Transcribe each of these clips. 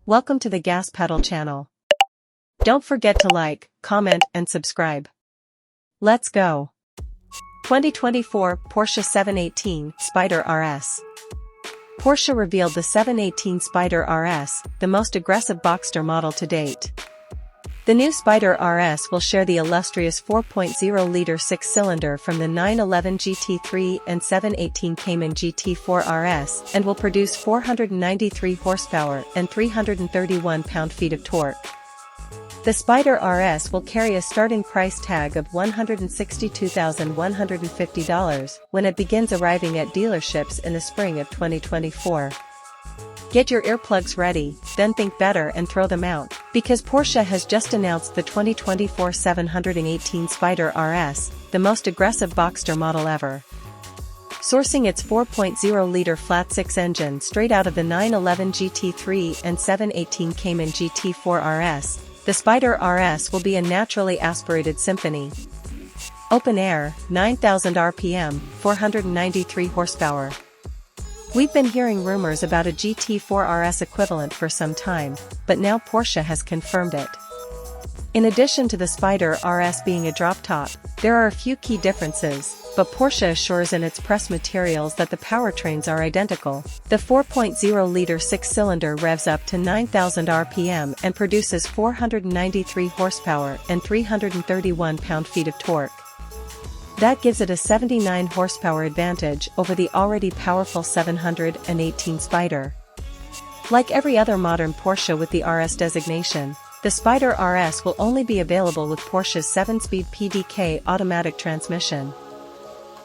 Welcome to the Gas Pedal channel. Don't forget to like, comment, and subscribe. Let's go. 2024 Porsche 718 Spyder RS. Porsche revealed the 718 Spyder RS, the most aggressive Boxster model to date. The new Spyder RS will share the illustrious 4.0-liter six-cylinder from the 911 GT3 and 718 Cayman GT4 RS and will produce 493 horsepower and 331 pound-feet of torque. The Spyder RS will carry a starting price tag of $162,150 when it begins arriving at dealerships in the spring of 2024. Get your earplugs ready, then think better and throw them out, because Porsche has just announced the 2024 718 Spyder RS, the most aggressive Boxster model ever. Sourcing its 4.0-liter flat-six engine straight out of the 911 GT3 and 718 Cayman GT4 RS, the Spyder RS will be a naturally aspirated symphony. Open air, 9,000 RPM, 493 horsepower. We've been hearing rumors about a GT4 RS equivalent for some time, but now Porsche has confirmed it. In addition to the Spyder RS being a drop-top, there are a few key differences, but Porsche assures in its press materials that the powertrains are identical. The 4.0-liter six-cylinder revs up to 9,000 RPM and produces 493 horsepower and 331 pound-feet of torque. That gives it a 79 horsepower advantage over the already powerful 718 Spyder. Like every other modern Porsche with the RS designation, the Spyder RS will only be available with Porsche's 7-speed PDK automatic transmission.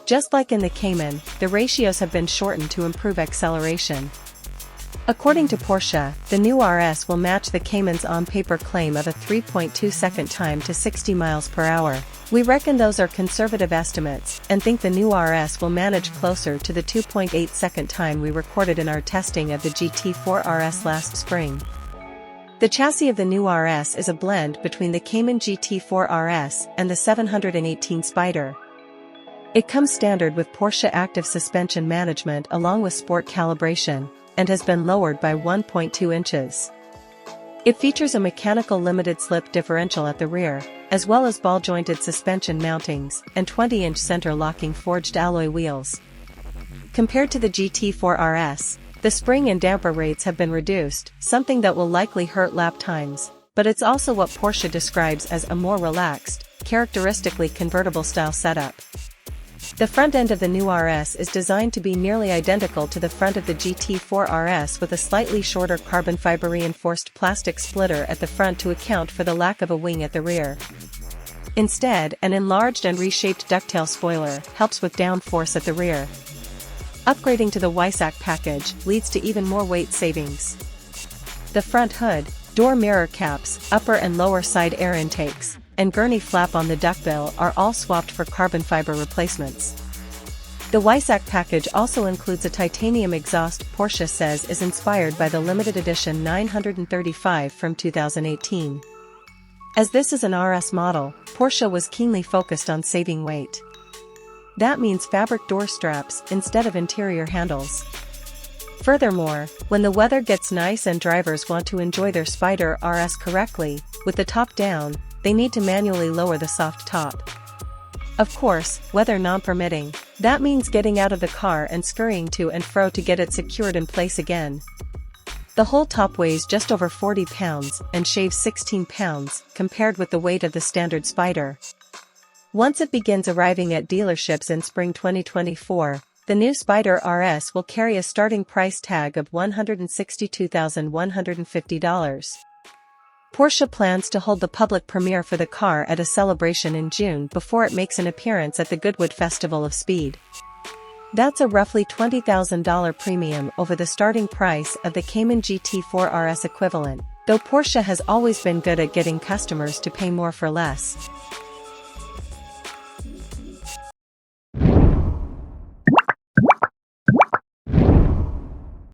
Just like in the Cayman, the ratios have been shortened to improve acceleration. According to Porsche, the new RS will match the Cayman's on-paper claim of a 3.2-second time to 60 miles per hour. We reckon those are conservative estimates, and think the new RS will manage closer to the 2.8-second time we recorded in our testing of the GT4 RS last spring. The chassis of the new RS is a blend between the Cayman GT4 RS and the 718 Spyder. It comes standard with Porsche active suspension management along with sport calibration, and has been lowered by 1.2 inches. It features a mechanical limited-slip differential at the rear, as well as ball-jointed suspension mountings and 20-inch center-locking forged alloy wheels. Compared to the GT4 RS, the spring and damper rates have been reduced, something that will likely hurt lap times, but it's also what Porsche describes as a more relaxed, characteristically convertible-style setup. The front end of the new RS is designed to be nearly identical to the front of the GT4 RS with a slightly shorter carbon fiber reinforced plastic splitter at the front to account for the lack of a wing at the rear. Instead, an enlarged and reshaped ducktail spoiler helps with downforce at the rear. Upgrading to the Weissach package leads to even more weight savings. The front hood, door mirror caps, upper and lower side air intakes, and gurney flap on the duckbill are all swapped for carbon fiber replacements. The Weissach package also includes a titanium exhaust Porsche says is inspired by the limited edition 935 from 2018. As this is an RS model, Porsche was keenly focused on saving weight. That means fabric door straps instead of interior handles. Furthermore, when the weather gets nice and drivers want to enjoy their Spyder RS correctly, with the top down, they need to manually lower the soft top. Of course, weather non-permitting, that means getting out of the car and scurrying to and fro to get it secured in place again. The whole top weighs just over 40 pounds and shaves 16 pounds compared with the weight of the standard Spyder. Once it begins arriving at dealerships in spring 2024, the new Spyder RS will carry a starting price tag of $162,150. Porsche plans to hold the public premiere for the car at a celebration in June before it makes an appearance at the Goodwood Festival of Speed. That's a roughly $20,000 premium over the starting price of the Cayman GT4 RS equivalent, though Porsche has always been good at getting customers to pay more for less.